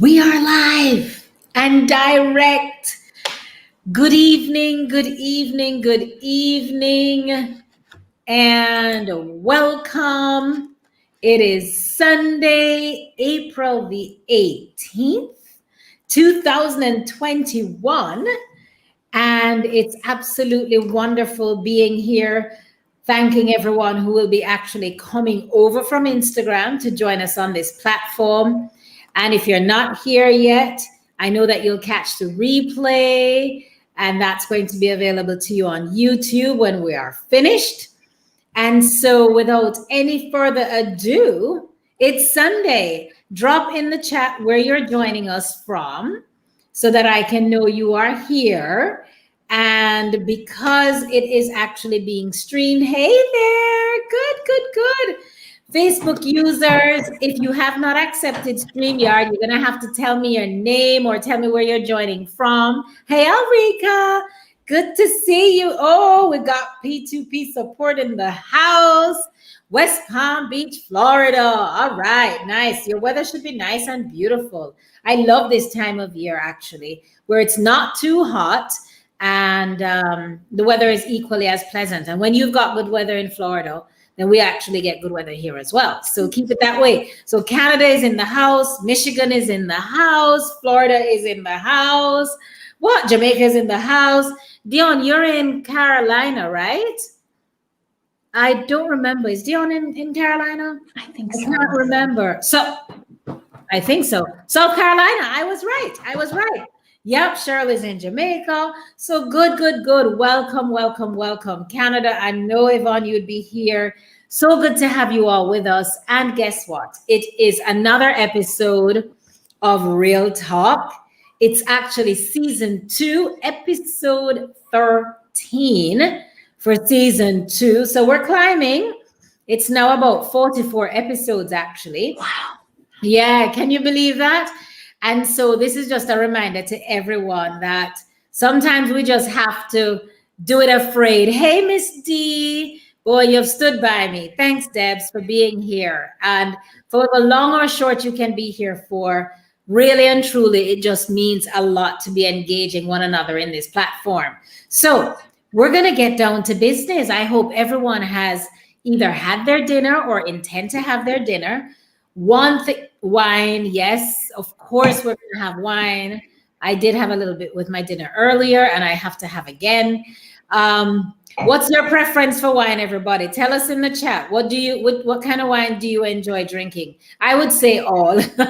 We are live and direct. Good evening, good evening, good evening, and welcome. It is Sunday, April the 18th, 2021, and it's absolutely wonderful being here. Thanking everyone who will be actually coming over from Instagram to join us on this platform. And if you're not here yet, I know that you'll catch the replay, and that's going to be available to you on YouTube when we are finished. And so without any further ado, it's Sunday. Drop in the chat where you're joining us from so that I can know you are here. And because it is actually being streamed, hey there, good. Facebook users, if you have not accepted StreamYard, you're gonna have to tell me your name or tell me where you're joining from. Hey, Alrika, good to see you. Oh, we got P2P support in the house. West Palm Beach, Florida. All right, nice. Your weather should be nice and beautiful. I love this time of year, actually, where it's not too hot and the weather is equally as pleasant. And when you've got good weather in Florida, then we actually get good weather here as well. So keep it that way. So Canada is in the house, Michigan is in the house, Florida is in the house. What? Jamaica is in the house. Dion, you're in Carolina, right? I don't remember. Is Dion in Carolina? I think so. I can't remember. So I think so. South Carolina. I was right. Yep, Cheryl is in Jamaica. So good. Welcome. Canada, I know, Yvonne, you'd be here. So good to have you all with us. And guess what? It is another episode of Real Talk. It's actually season 2, episode 13 for season 2. So we're climbing. It's now about 44 episodes, actually. Wow. Yeah, can you believe that? And so this is just a reminder to everyone that sometimes we just have to do it afraid. Hey, Miss D, boy, you've stood by me. Thanks, Debs, for being here. And for the long or short you can be here for, really and truly, it just means a lot to be engaging one another in this platform. So we're going to get down to business. I hope everyone has either had their dinner or intend to have their dinner. Wine, yes, of course we're gonna have wine. I did have a little bit with my dinner earlier, and I have to have again. What's your preference for wine, everybody? Tell us in the chat. What kind of wine do you enjoy drinking? I would say all, but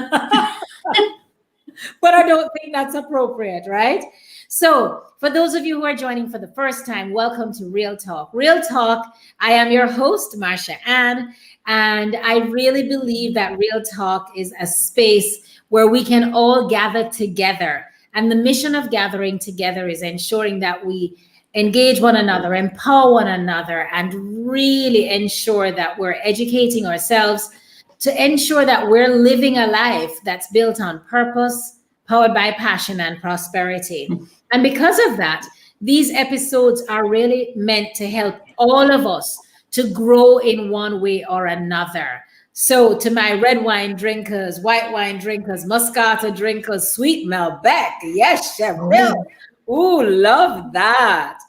I don't think that's appropriate, right? So for those of you who are joining for the first time, welcome to Real Talk. Real Talk, I am your host, Marsha-Ann, and I really believe that Real Talk is a space where we can all gather together. And the mission of gathering together is ensuring that we engage one another, empower one another, and really ensure that we're educating ourselves to ensure that we're living a life that's built on purpose, powered by passion and prosperity. And because of that, these episodes are really meant to help all of us to grow in one way or another. So to my red wine drinkers, white wine drinkers, Moscato drinkers, sweet Malbec, yes, Cheryl. Ooh, love that.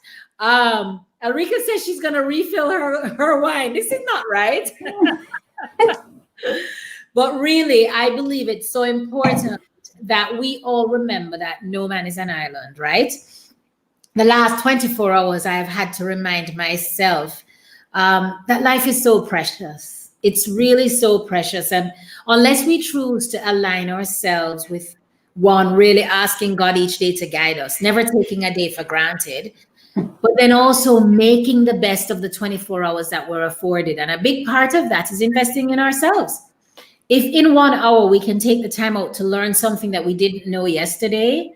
Alrika says she's gonna refill her wine. This is not right. But really, I believe it's so important that we all remember that no man is an island, right? The last 24 hours, I have had to remind myself that life is so precious. It's really so precious. And unless we choose to align ourselves with one, really asking God each day to guide us, never taking a day for granted, but then also making the best of the 24 hours that we're afforded. And a big part of that is investing in ourselves. If in 1 hour we can take the time out to learn something that we didn't know yesterday,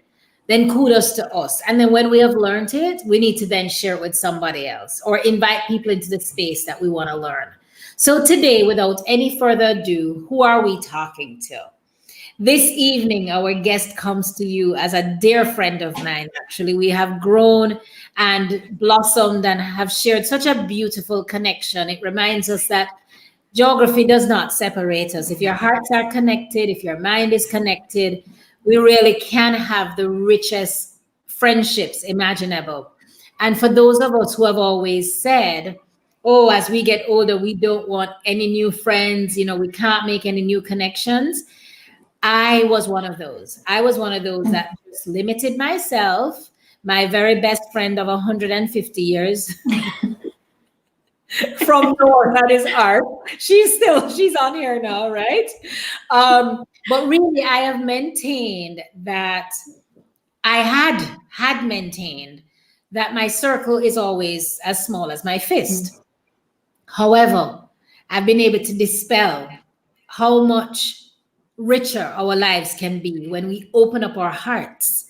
then kudos to us. And then when we have learned it, we need to then share it with somebody else or invite people into the space that we want to learn. So today, without any further ado, who are we talking to? This evening, our guest comes to you as a dear friend of mine. Actually, we have grown and blossomed and have shared such a beautiful connection. It reminds us that geography does not separate us. If your hearts are connected, if your mind is connected, we really can have the richest friendships imaginable. And for those of us who have always said, oh, as we get older, we don't want any new friends, we can't make any new connections. I was one of those. I was one of those that just limited myself. My very best friend of 150 years from North, that is Art. She's on here now, right? But really, I have maintained that I had maintained that my circle is always as small as my fist. However, I've been able to dispel how much richer our lives can be when we open up our hearts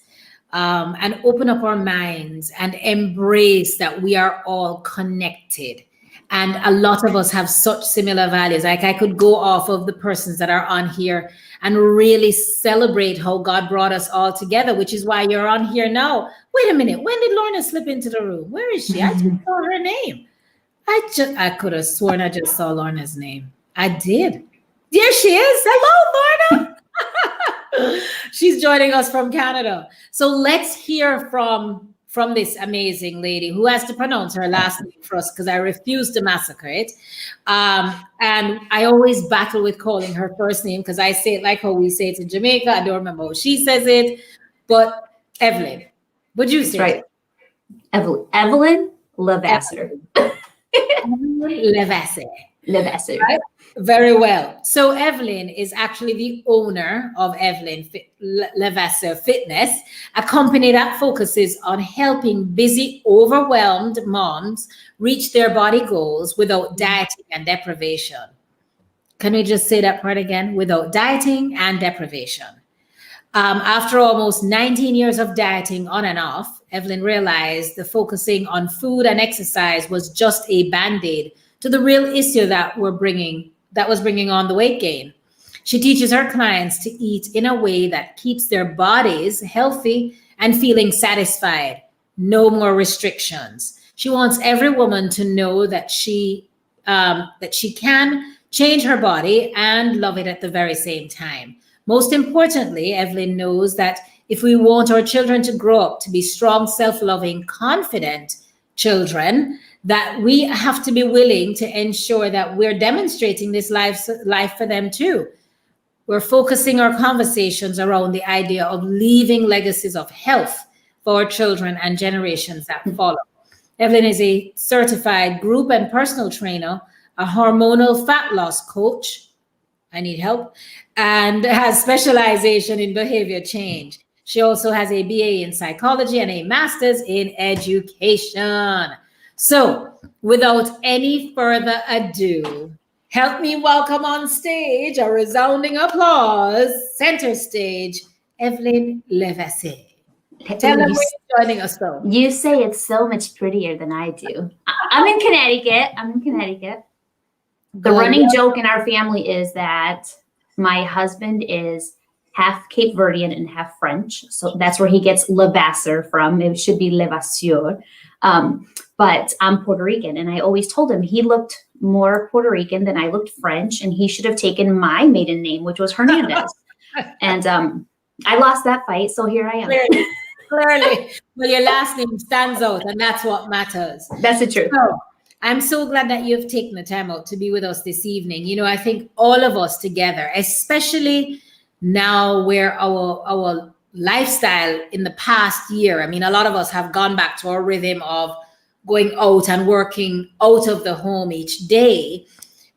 and open up our minds and embrace that we are all connected. And a lot of us have such similar values. Like I could go off of the persons that are on here and really celebrate how God brought us all together, which is why you're on here now. Wait a minute. When did Lorna slip into the room? Where is she? I just saw her name. I could have sworn I just saw Lorna's name. I did. There she is. Hello, Lorna. She's joining us from Canada. So let's hear from this amazing lady who has to pronounce her last name for us because I refuse to massacre it. And I always battle with calling her first name because I say it like how we say it in Jamaica. I don't remember how she says it. But Evelyn, would you say right? Evelyn LeVasseur. LeVasseur. Right? Very well. So Evelyn is actually the owner of Evelyn LeVasseur Fitness, a company that focuses on helping busy, overwhelmed moms reach their body goals without dieting and deprivation. Can we just say that part again? Without dieting and deprivation. After almost 19 years of dieting on and off, Evelyn realized the focusing on food and exercise was just a band-aid to the real issue that was bringing on the weight gain. She teaches her clients to eat in a way that keeps their bodies healthy and feeling satisfied. No more restrictions. She wants every woman to know that she can change her body and love it at the very same time. Most importantly, Evelyn knows that if we want our children to grow up to be strong, self-loving, confident children, that we have to be willing to ensure that we're demonstrating this life for them too. We're focusing our conversations around the idea of leaving legacies of health for our children and generations that follow. Evelyn is a certified group and personal trainer, a hormonal fat loss coach, I need help, and has specialization in behavior change. She also has a BA in psychology and a master's in education. So without any further ado, help me welcome on stage, a resounding applause, center stage, Evelyn LeVasseur. Tell them where you're joining us from. You say it's so much prettier than I do. I'm in Connecticut. The running joke in our family is that my husband is half Cape Verdean and half French. So that's where he gets LeVasseur from. It should be LeVasseur. But I'm Puerto Rican. And I always told him he looked more Puerto Rican than I looked French. And he should have taken my maiden name, which was Hernandez. And I lost that fight. So here I am. Clearly. Well, your last name stands out, and that's what matters. That's the truth. So, I'm so glad that you've taken the time out to be with us this evening. I think all of us together, especially now where our lifestyle in the past year, a lot of us have gone back to our rhythm of going out and working out of the home each day.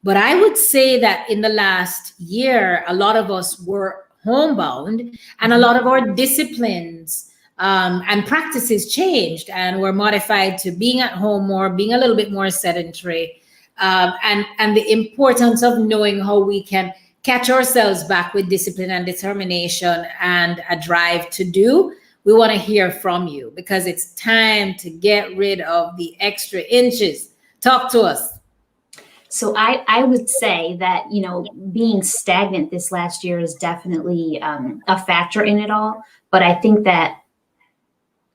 But I would say that in the last year, a lot of us were homebound and a lot of our disciplines and practices changed and were modified to being at home more, being a little bit more sedentary, and the importance of knowing how we can catch ourselves back with discipline and determination and a drive to do. We want to hear from you because it's time to get rid of the extra inches. Talk to us. So I would say that, being stagnant this last year is definitely a factor in it all. But I think that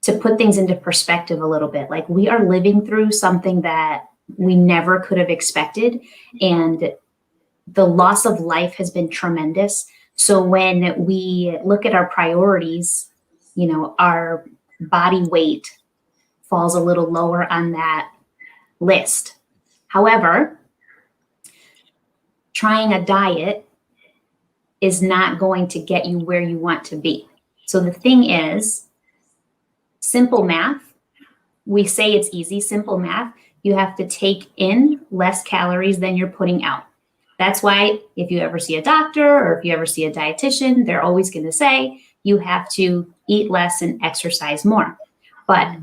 to put things into perspective a little bit, like we are living through something that we never could have expected. And the loss of life has been tremendous. So when we look at our priorities, you know, our body weight falls a little lower on that list. However, trying a diet is not going to get you where you want to be. So the thing is, simple math, we say it's easy, simple math, you have to take in less calories than you're putting out. That's why if you ever see a doctor or if you ever see a dietitian, they're always going to say you have to eat less and exercise more. But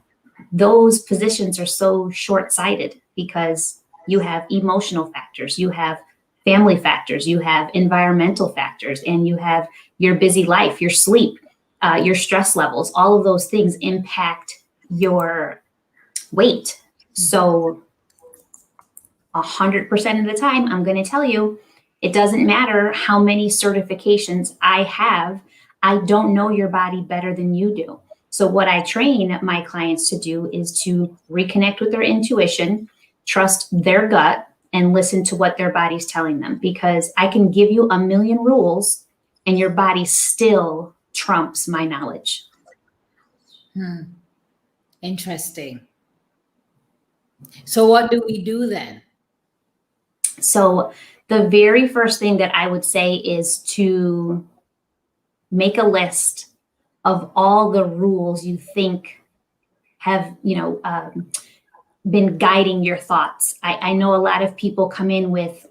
those positions are so short-sighted because you have emotional factors, you have family factors, you have environmental factors, and you have your busy life, your sleep, your stress levels. All of those things impact your weight. So 100% of the time, I'm going to tell you, it doesn't matter how many certifications I have. I don't know your body better than you do. So what I train my clients to do is to reconnect with their intuition, trust their gut, and listen to what their body's telling them. Because I can give you a million rules and your body still trumps my knowledge. Interesting. So what do we do then? So the very first thing that I would say is to make a list of all the rules you think have, been guiding your thoughts. I know a lot of people come in with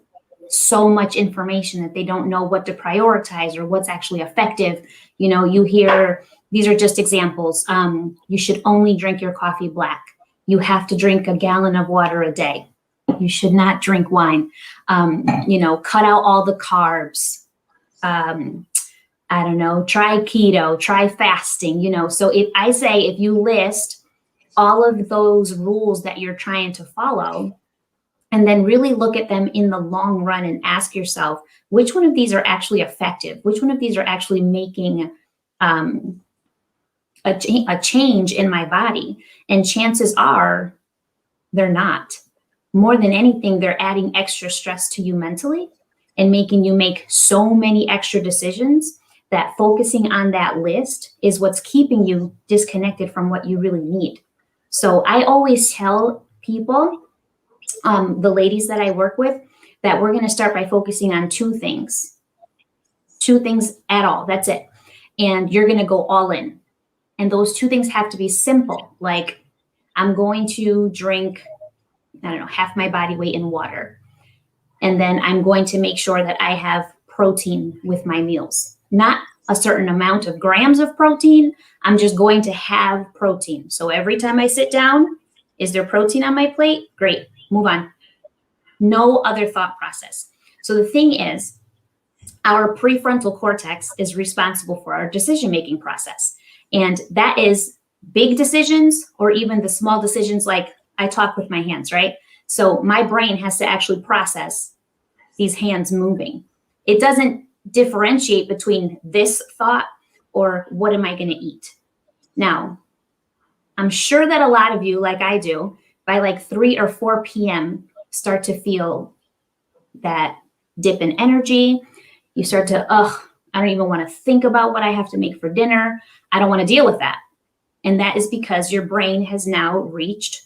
so much information that they don't know what to prioritize or what's actually effective. You know, you hear, these are just examples. You should only drink your coffee black. You have to drink a gallon of water a day. You should not drink wine. Cut out all the carbs. I don't know, try keto, try fasting, So if you list all of those rules that you're trying to follow, and then really look at them in the long run and ask yourself, which one of these are actually effective? Which one of these are actually making a change in my body? And chances are they're not. More than anything, they're adding extra stress to you mentally and making you make so many extra decisions that focusing on that list is what's keeping you disconnected from what you really need. So I always tell people, the ladies that I work with, that we're going to start by focusing on two things at all. That's it. And you're going to go all in. And those two things have to be simple. Like, I'm going to drink, half my body weight in water. And then I'm going to make sure that I have protein with my meals. Not a certain amount of grams of protein. I'm just going to have protein. So every time I sit down, is there protein on my plate? Great. Move on. No other thought process. So the thing is, our prefrontal cortex is responsible for our decision-making process. And that is big decisions or even the small decisions, like I talk with my hands, right? So my brain has to actually process these hands moving. It doesn't differentiate between this thought or what am I going to eat. Now, I'm sure that a lot of you, like I do, by like 3 or 4 p.m., start to feel that dip in energy. You start to, I don't even want to think about what I have to make for dinner. I don't want to deal with that. And that is because your brain has now reached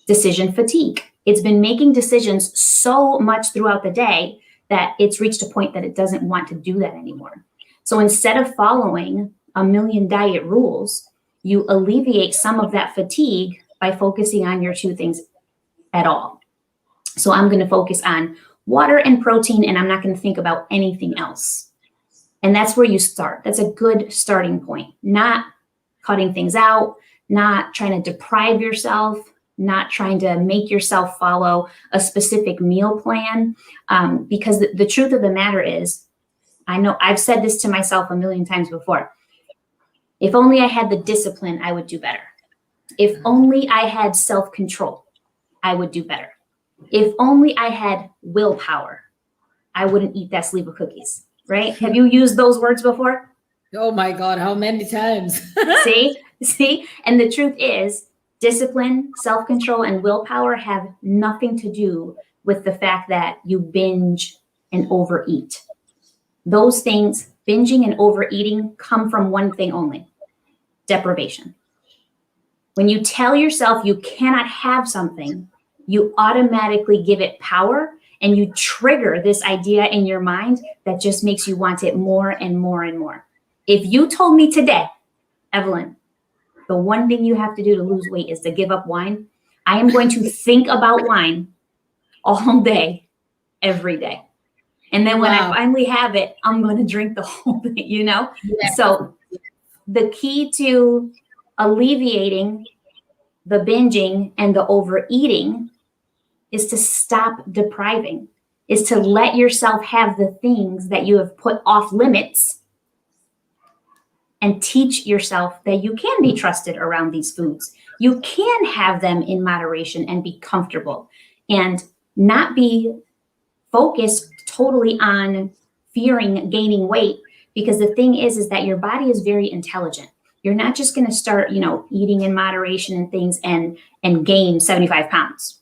decision fatigue. It's been making decisions so much throughout the day that it's reached a point that it doesn't want to do that anymore. So instead of following a million diet rules, you alleviate some of that fatigue by focusing on your two things at all. So I'm going to focus on water and protein, and I'm not going to think about anything else. And that's where you start. That's a good starting point. Not cutting things out, not trying to deprive yourself, not trying to make yourself follow a specific meal plan. Because the truth of the matter is, I know I've said this to myself a million times before. If only I had the discipline, I would do better. If only I had self-control, I would do better. If only I had willpower, I wouldn't eat that sleeve of cookies, right? Have you used those words before? Oh my God, how many times? See? And the truth is, discipline, self-control, and willpower have nothing to do with the fact that you binge and overeat. Those things, binging and overeating, come from one thing only: deprivation. When you tell yourself you cannot have something, you automatically give it power, and you trigger this idea in your mind that just makes you want it more and more and more. If you told me today, Evelyn, the one thing you have to do to lose weight is to give up wine, I am going to think about wine all day, every day. And then when I finally have it, I'm going to drink the whole thing, you know? Yeah. So the key to alleviating the binging and the overeating is to stop depriving, is to let yourself have the things that you have put off limits, and teach yourself that you can be trusted around these foods. You can have them in moderation and be comfortable and not be focused totally on fearing gaining weight, because the thing is that your body is very intelligent. You're not just going to start, eating in moderation and things and gain 75 pounds.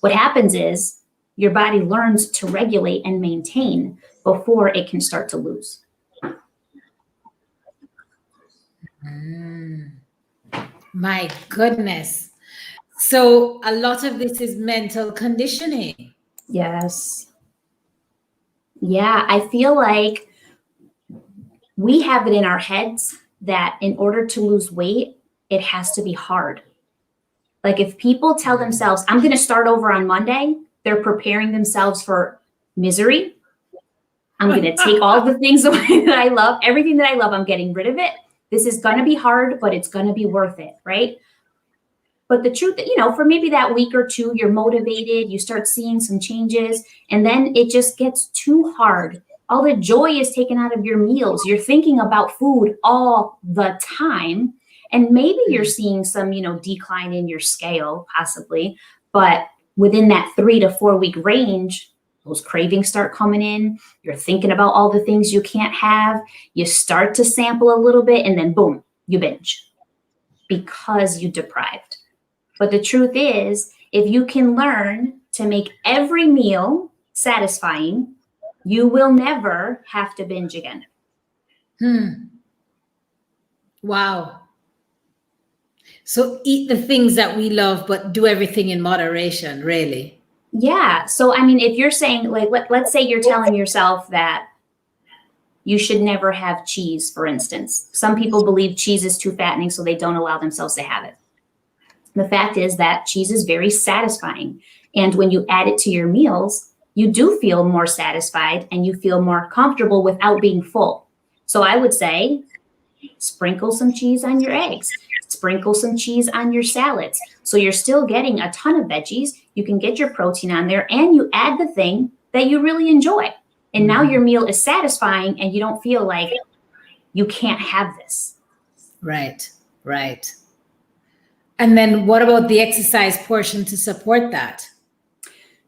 What happens is your body learns to regulate and maintain before it can start to lose. My goodness. So a lot of this is mental conditioning. Yes. Yeah, I feel like we have it in our heads that in order to lose weight, it has to be hard. Like if people tell themselves, I'm going to start over on Monday, they're preparing themselves for misery. I'm going to take all the things away that I love. Everything that I love, I'm getting rid of it. This is going to be hard, but it's going to be worth it, right? But the truth, for maybe that week or two, you're motivated, you start seeing some changes, and then it just gets too hard. All the joy is taken out of your meals. You're thinking about food all the time. And maybe you're seeing some, decline in your scale, possibly. But within that 3 to 4 week range, those cravings start coming in. You're thinking about all the things you can't have. You start to sample a little bit, and then boom, you binge because you deprived. But the truth is, if you can learn to make every meal satisfying, you will never have to binge again. Wow. So eat the things that we love, but do everything in moderation, really. Yeah. So, if you're saying, like, let's say you're telling yourself that you should never have cheese, for instance. Some people believe cheese is too fattening, so they don't allow themselves to have it. The fact is that cheese is very satisfying. And when you add it to your meals, you do feel more satisfied and you feel more comfortable without being full. So I would say, sprinkle some cheese on your eggs. Sprinkle some cheese on your salads. So you're still getting a ton of veggies. You can get your protein on there, and you add the thing that you really enjoy. And now your meal is satisfying and you don't feel like you can't have this. Right. And then what about the exercise portion to support that?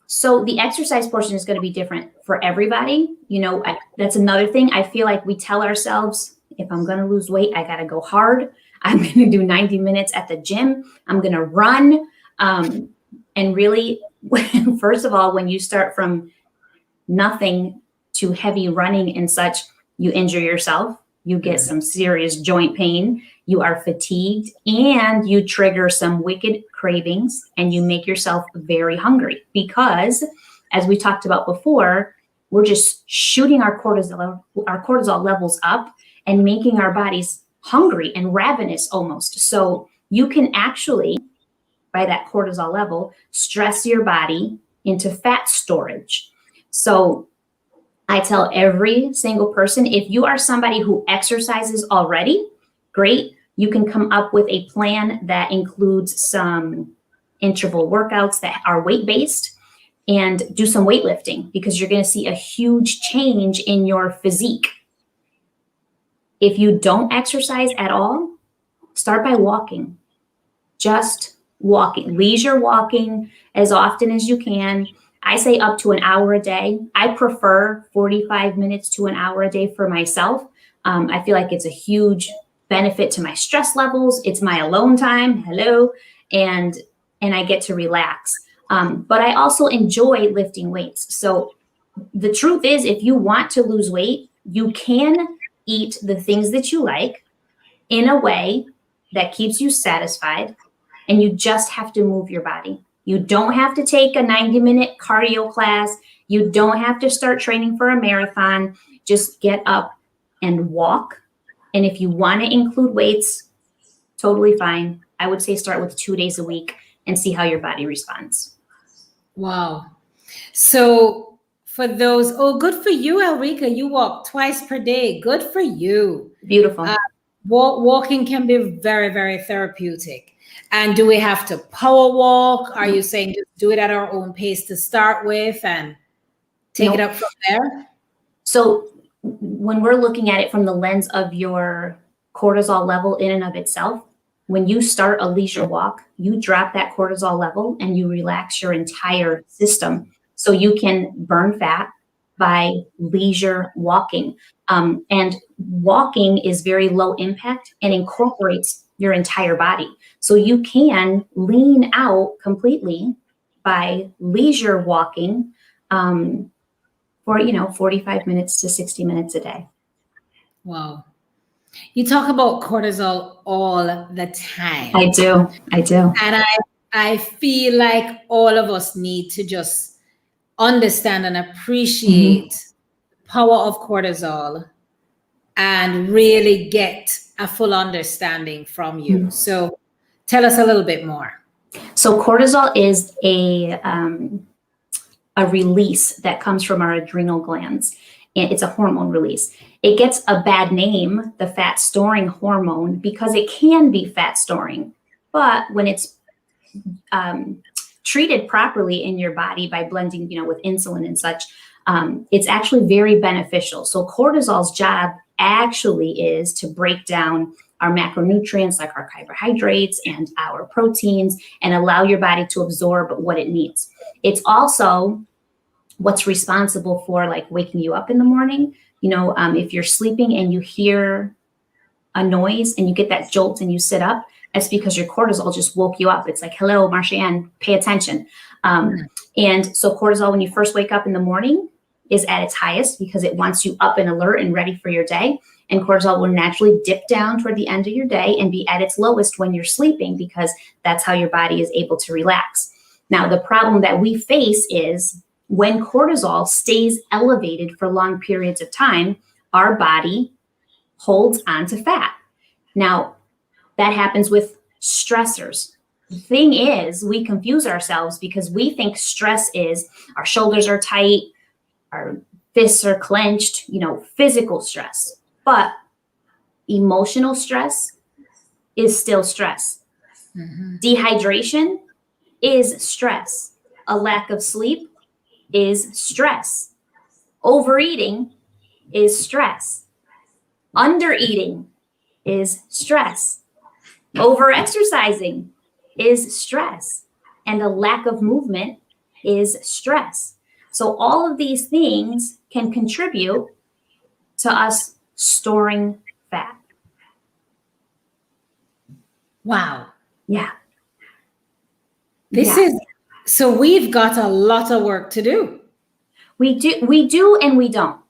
So the exercise portion is going to be different for everybody. That's another thing. I feel like we tell ourselves, if I'm going to lose weight, I got to go hard. I'm going to do 90 minutes at the gym. I'm going to run. And really, first of all, when you start from nothing to heavy running and such, you injure yourself. You get some serious joint pain. You are fatigued, and you trigger some wicked cravings, and you make yourself very hungry because, as we talked about before, we're just shooting our cortisol levels up and making our bodies hungry and ravenous almost. So you can actually, by that cortisol level, stress your body into fat storage. So I tell every single person, if you are somebody who exercises already, great. You can come up with a plan that includes some interval workouts that are weight-based and do some weightlifting, because you're going to see a huge change in your physique. If you don't exercise at all, start by walking. Just walking, leisure walking as often as you can. I say up to an hour a day. I prefer 45 minutes to an hour a day for myself. I feel like it's a huge benefit to my stress levels. It's my alone time. Hello. And I get to relax. But I also enjoy lifting weights. So the truth is, if you want to lose weight, you can eat the things that you like in a way that keeps you satisfied, and you just have to move your body. You don't have to take a 90-minute cardio class. You don't have to start training for a marathon. Just get up and walk. And if you want to include weights, totally fine. I would say start with 2 days a week and see how your body responds. Wow. So for those, oh, good for you, Elrika. You walk twice per day. Good for you. Beautiful. Walking can be very, very therapeutic. And do we have to power walk? Are you saying just do it at our own pace to start with and take it up from there? So when we're looking at it from the lens of your cortisol level in and of itself, when you start a leisure walk, you drop that cortisol level and you relax your entire system so you can burn fat by leisure walking. And walking is very low impact and incorporates your entire body. So you can lean out completely by leisure walking for, 45 minutes to 60 minutes a day. Wow. You talk about cortisol all the time. I do. And I feel like all of us need to just understand and appreciate the power of cortisol and really get a full understanding from you. So tell us a little bit more. So cortisol is a release that comes from our adrenal glands. And it's a hormone release. It gets a bad name, the fat storing hormone, because it can be fat storing. But when it's treated properly in your body by blending, with insulin and such, it's actually very beneficial. So cortisol's job actually is to break down our macronutrients like our carbohydrates and our proteins and allow your body to absorb what it needs. It's also what's responsible for like waking you up in the morning. If you're sleeping and you hear a noise and you get that jolt and you sit up, that's because your cortisol just woke you up. It's like, hello, Marsha-Ann, pay attention. And so cortisol, when you first wake up in the morning, is at its highest because it wants you up and alert and ready for your day. And cortisol will naturally dip down toward the end of your day and be at its lowest when you're sleeping because that's how your body is able to relax. Now, the problem that we face is when cortisol stays elevated for long periods of time, our body holds onto fat. Now, that happens with stressors. The thing is, we confuse ourselves because we think stress is our shoulders are tight, our fists are clenched, physical stress. But emotional stress is still stress. Dehydration is stress. A lack of sleep is stress. Overeating is stress. Undereating is stress. Overexercising is stress. And a lack of movement is stress. So all of these things can contribute to us storing fat. Wow. Yeah. So we've got a lot of work to do. We do and we don't.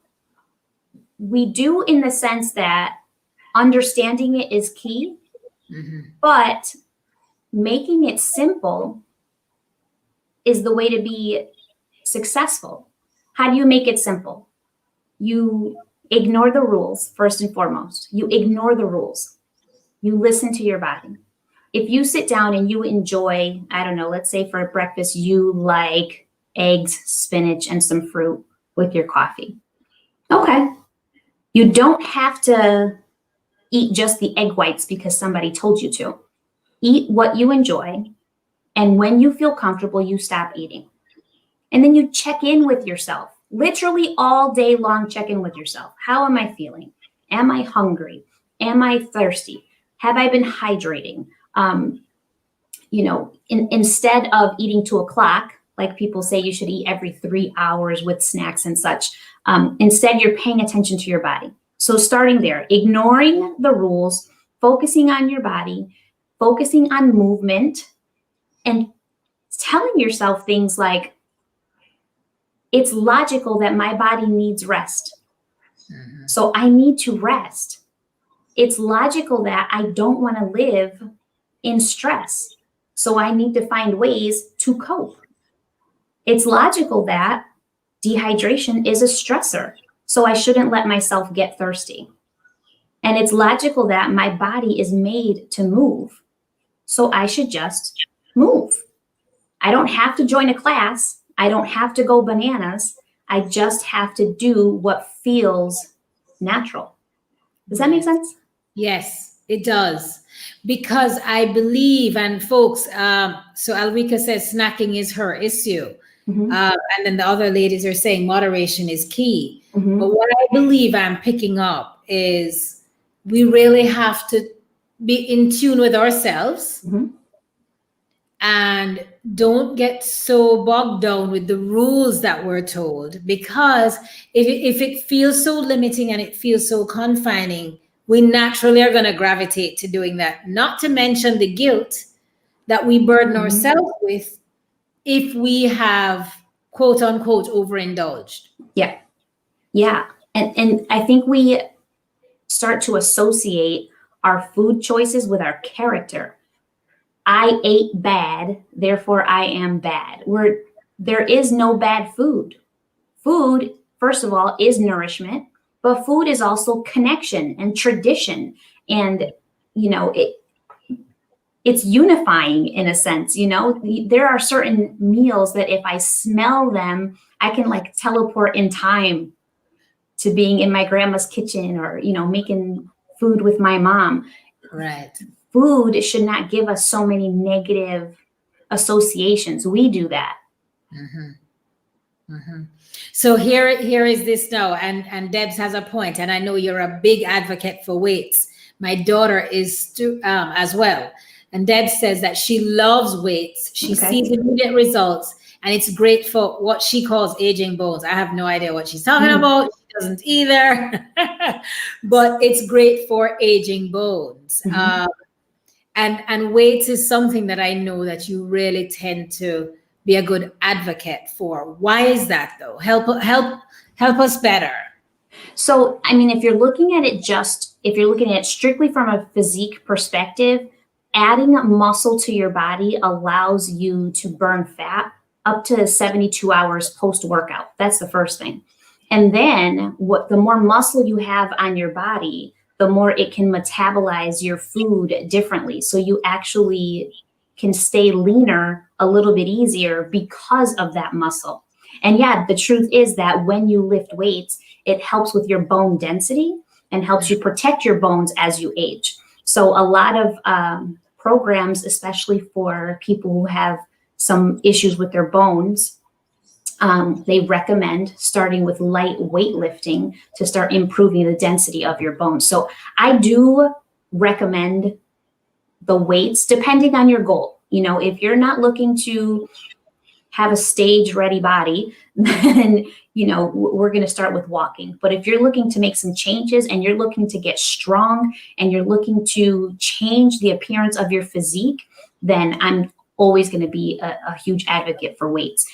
We do in the sense that understanding it is key, but making it simple is the way to be successful. How do you make it simple? You ignore the rules, first and foremost. You ignore the rules. You listen to your body. If you sit down and you enjoy, I don't know, let's say for breakfast, you like eggs, spinach, and some fruit with your coffee. Okay. You don't have to eat just the egg whites because somebody told you to. Eat what you enjoy. And when you feel comfortable, you stop eating. And then you check in with yourself. Literally all day long, check in with yourself. How am I feeling? Am I hungry? Am I thirsty? Have I been hydrating? Instead of eating 2:00, like people say you should eat every 3 hours with snacks and such, instead you're paying attention to your body. So starting there, ignoring the rules, focusing on your body, focusing on movement, and telling yourself things like, it's logical that my body needs rest. So I need to rest. It's logical that I don't want to live in stress. So I need to find ways to cope. It's logical that dehydration is a stressor. So I shouldn't let myself get thirsty. And it's logical that my body is made to move. So I should just move. I don't have to join a class. I don't have to go bananas. I just have to do what feels natural. Does that make sense? Yes, it does. Because I believe, and folks, so Alrika says snacking is her issue. And then the other ladies are saying moderation is key. But what I believe I'm picking up is we really have to be in tune with ourselves and don't get so bogged down with the rules that we're told, because if it feels so limiting and it feels so confining, we naturally are going to gravitate to doing that, not to mention the guilt that we burden ourselves with if we have quote unquote overindulged. Yeah. And I think we start to associate our food choices with our character. I ate bad, therefore I am bad. There is no bad food. Food, first of all, is nourishment, but food is also connection and tradition. And, it's unifying in a sense. There are certain meals that if I smell them, I can like teleport in time to being in my grandma's kitchen or, making food with my mom. Right. Food should not give us so many negative associations. We do that. So here is this now, and Debs has a point, and I know you're a big advocate for weights. My daughter is as well. And Debs says that she loves weights. She sees immediate results, and it's great for what she calls aging bones. I have no idea what she's talking about. She doesn't either. But it's great for aging bones. And weights is something that I know that you really tend to be a good advocate for. Why is that though? Help us better. So, if you're looking at it strictly from a physique perspective, adding muscle to your body allows you to burn fat up to 72 hours post-workout. That's the first thing. And then the more muscle you have on your body, the more it can metabolize your food differently. So you actually can stay leaner a little bit easier because of that muscle. And yeah, the truth is that when you lift weights, it helps with your bone density and helps you protect your bones as you age. So a lot of programs, especially for people who have some issues with their bones, they recommend starting with light weightlifting to start improving the density of your bones. So I do recommend the weights depending on your goal. If you're not looking to have a stage ready body, then, we're going to start with walking. But if you're looking to make some changes and you're looking to get strong and you're looking to change the appearance of your physique, then I'm always going to be a huge advocate for weights.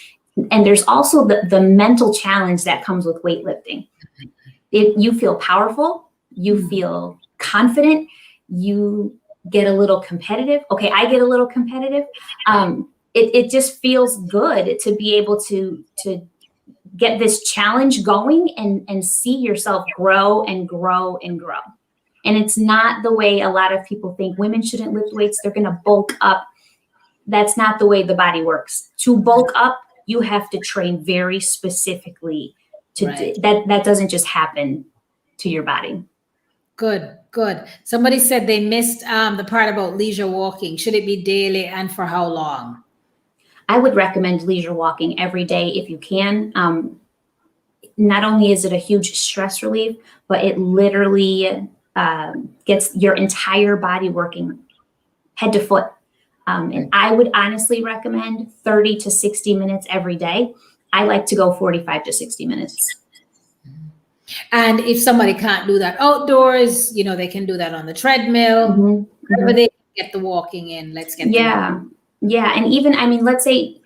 And there's also the mental challenge that comes with weightlifting. You feel powerful, you feel confident, you get a little competitive. Okay, I get a little competitive. It just feels good to be able to get this challenge going and see yourself grow and grow and grow. And it's not the way a lot of people think women shouldn't lift weights. They're going to bulk up. That's not the way the body works. To bulk up, you have to train very specifically that doesn't just happen to your body. Good. Somebody said they missed the part about leisure walking. Should it be daily and for how long? I would recommend leisure walking every day if you can. Not only is it a huge stress relief, but it literally gets your entire body working head to foot. And I would honestly recommend 30 to 60 minutes every day. I like to go 45 to 60 minutes. And if somebody can't do that outdoors, they can do that on the treadmill. Wherever they get the walking in, let's get Yeah. And even, let's say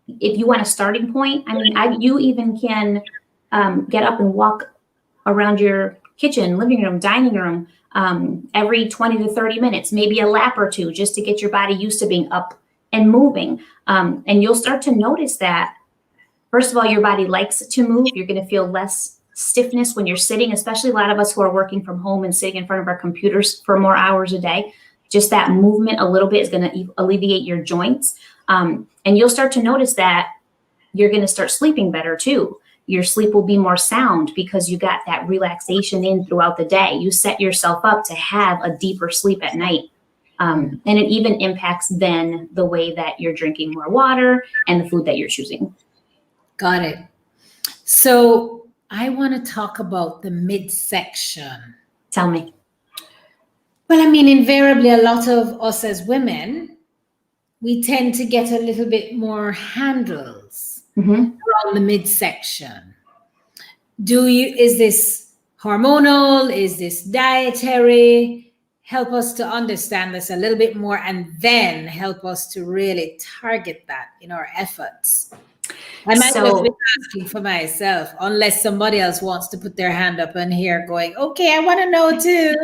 if you want a starting point, I mean, you even can get up and walk around your kitchen, living room, dining room every 20 to 30 minutes, maybe a lap or two, just to get your body used to being up and moving. And you'll start to notice that, first of all, your body likes to move. You're going to feel less stiffness when you're sitting, especially a lot of us who are working from home and sitting in front of our computers for more hours a day. Just that movement a little bit is going to alleviate your joints. And you'll start to notice that you're going to start sleeping better too. Your sleep will be more sound because you got that relaxation in throughout the day. You set yourself up to have a deeper sleep at night. And it even impacts then the way that you're drinking more water and the food that you're choosing. Got it. So I want to talk about the midsection. Tell me. Well, I mean, invariably, a lot of us as women, we tend to get a little bit more handles around the midsection. Is this hormonal? Is this dietary? Help us to understand this a little bit more, and then help us to really target that in our efforts. I might just be asking for myself, unless somebody else wants to put their hand up and here going, okay, I want to know too.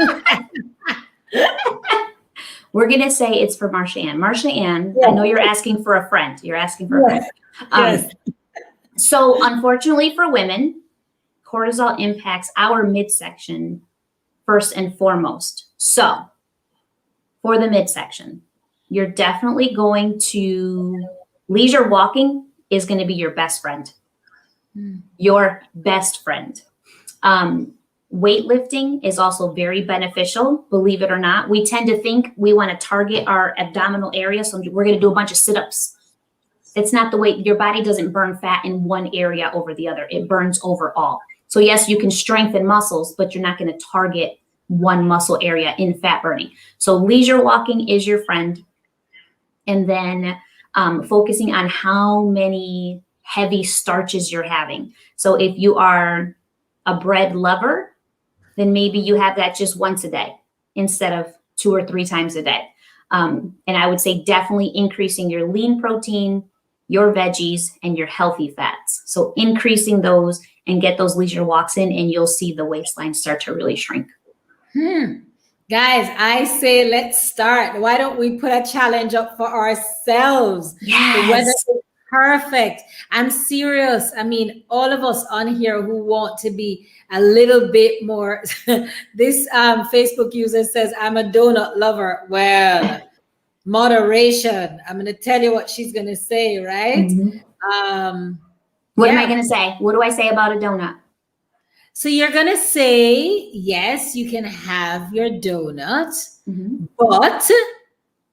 We're going to say it's for Marsha-Ann. Marsha-Ann, yes. I know you're asking for a friend. You're asking for a friend. Yes. So unfortunately for women, cortisol impacts our midsection first and foremost. So for the midsection, you're definitely going to, leisure walking is going to be your best friend. Your best friend. Weightlifting is also very beneficial, believe it or not. We tend to think we want to target our abdominal area, so we're going to do a bunch of sit-ups. It's not the way. Your body doesn't burn fat in one area over the other. It burns overall. So yes, you can strengthen muscles, but you're not going to target one muscle area in fat burning. So leisure walking is your friend. And then focusing on how many heavy starches you're having. So if you are a bread lover, then maybe you have that just once a day instead of 2 or 3 times a day. And I would say definitely increasing your lean protein, your veggies, and your healthy fats. So increasing those and get those leisure walks in, and you'll see the waistline start to really shrink. Guys, I say let's start. Why don't we put a challenge up for ourselves? Yes. The weather is perfect. I'm serious. I mean, all of us on here who want to be a little bit more. This Facebook user says, I'm a donut lover. Well, moderation. I'm going to tell you what she's going to say, right? What am I going to say? What do I say about a donut? So you're going to say, yes, you can have your donut, but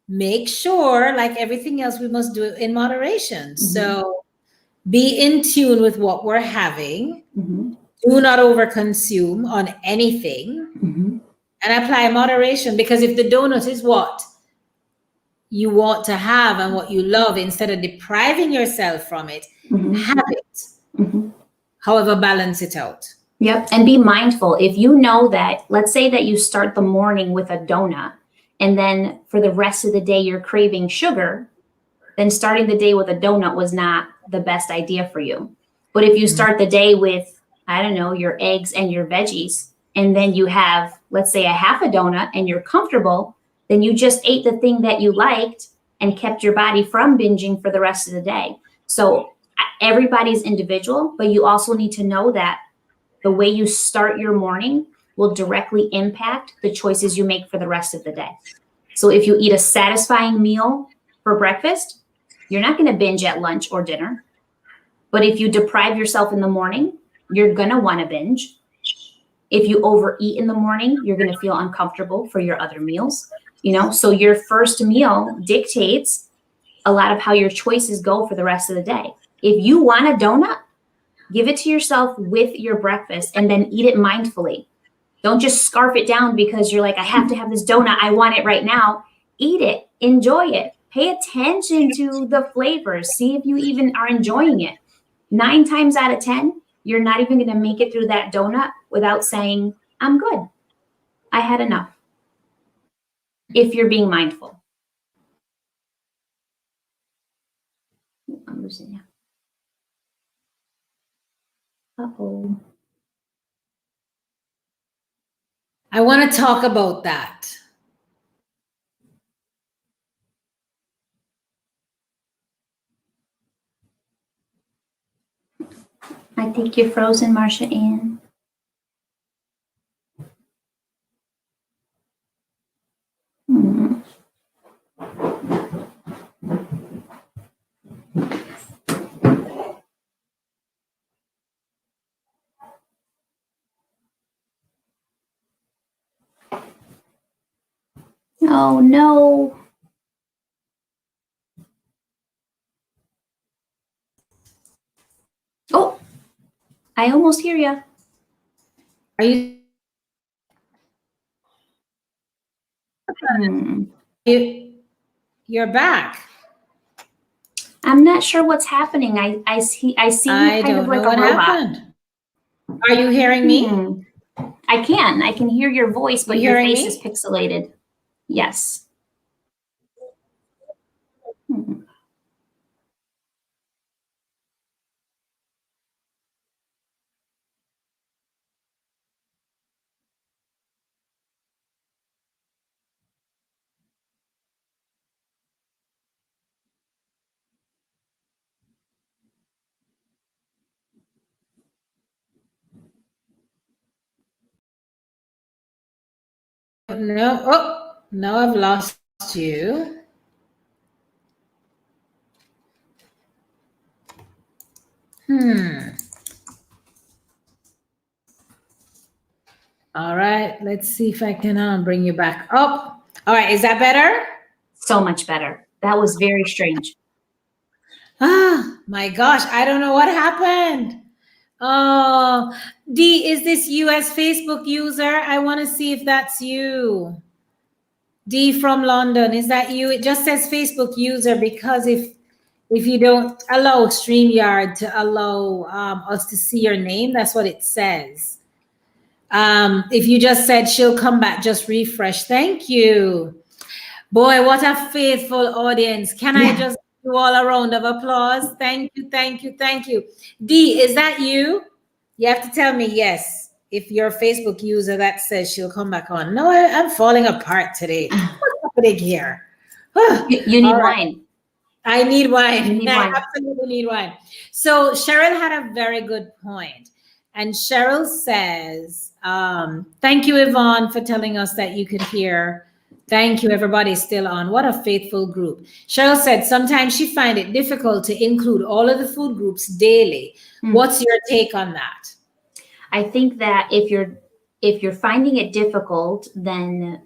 make sure, like everything else, we must do it in moderation. So be in tune with what we're having. Do not overconsume on anything and apply moderation, because if the donut is what you want to have and what you love, instead of depriving yourself from it, have it. However, balance it out. Yep. And be mindful. If you know that, let's say that you start the morning with a donut, and then for the rest of the day you're craving sugar, then starting the day with a donut was not the best idea for you. But if you start the day with, I don't know, your eggs and your veggies, and then you have, let's say, a half a donut and you're comfortable, then you just ate the thing that you liked and kept your body from binging for the rest of the day. So everybody's individual, but you also need to know that the way you start your morning will directly impact the choices you make for the rest of the day. So if you eat a satisfying meal for breakfast, you're not going to binge at lunch or dinner. But if you deprive yourself in the morning, you're going to want to binge. If you overeat in the morning, you're going to feel uncomfortable for your other meals. So your first meal dictates a lot of how your choices go for the rest of the day. If you want a donut, give it to yourself with your breakfast and then eat it mindfully. Don't just scarf it down because you're like, I have to have this donut. I want it right now. Eat it. Enjoy it. Pay attention to the flavors. See if you even are enjoying it. 9 times out of 10, you're not even going to make it through that donut without saying, I'm good. I had enough. If you're being mindful. I'm losing you. Uh-oh. I want to talk about that. I think you're frozen, Marsha-Ann. Oh no. Oh, I almost hear you. Are you? You're back. I'm not sure what's happening. I see you kind of like a robot. Happened. Are you hearing me? I can hear your voice, but your face is pixelated. Yes. No. Oh, no, I've lost you. All right, let's see if I can bring you back up. All right, is that better? So much better. That was very strange. Ah, my gosh, I don't know what happened. Oh, D, is this you as Facebook user? I want to see if that's you. D from London, is that you? It just says Facebook user because if you don't allow StreamYard to allow us to see your name, that's what it says. If you just said she'll come back, just refresh. Thank you. Boy, what a faithful audience. Can I just do all a round of applause? Thank you, thank you, thank you. D, is that you? You have to tell me yes. If you're a Facebook user that says she'll come back on. No, I'm falling apart today. What's happening here? You need wine. I need wine. You need wine. I absolutely need wine. So Cheryl had a very good point. And Cheryl says, thank you, Yvonne, for telling us that you could hear. Thank you, everybody's still on. What a faithful group. Cheryl said, sometimes she finds it difficult to include all of the food groups daily. What's your take on that? I think that if you're finding it difficult, then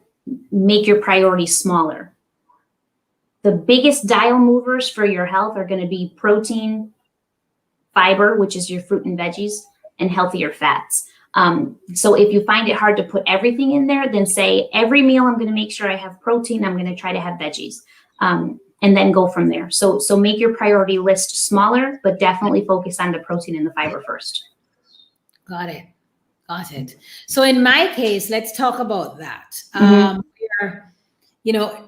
make your priorities smaller. The biggest dial movers for your health are going to be protein, fiber, which is your fruit and veggies, and healthier fats. So if you find it hard to put everything in there, then say every meal I'm going to make sure I have protein. I'm going to try to have veggies, and then go from there. So make your priority list smaller, but definitely focus on the protein and the fiber first. Got it. Got it. So in my case, let's talk about that. I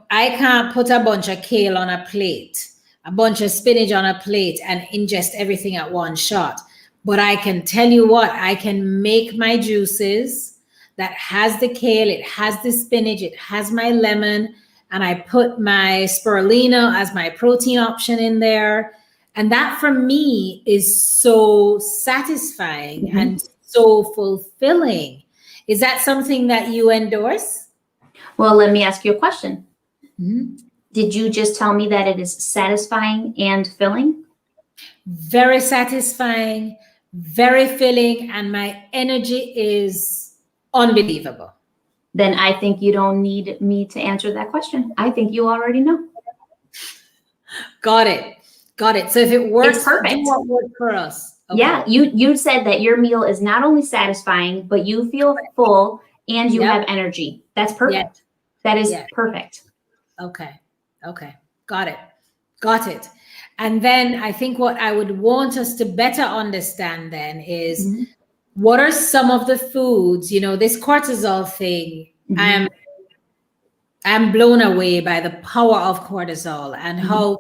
can't put a bunch of kale on a plate, a bunch of spinach on a plate and ingest everything at one shot. But I can tell you what, I can make my juices that has the kale, it has the spinach, it has my lemon, and I put my spirulina as my protein option in there. And that for me is so satisfying and so fulfilling. Is that something that you endorse? Well, let me ask you a question. Did you just tell me that it is satisfying and filling? Very satisfying, very filling, and my energy is unbelievable. Then I think you don't need me to answer that question. I think you already know. Got it. Got it. So if it works, it's perfect. What works for us? Okay. Yeah, you said that your meal is not only satisfying, but you feel full and you have energy. That's perfect. That is perfect. Okay. Okay. Got it. Got it. And then I think what I would want us to better understand then is what are some of the foods, this cortisol thing. I'm blown away by the power of cortisol and how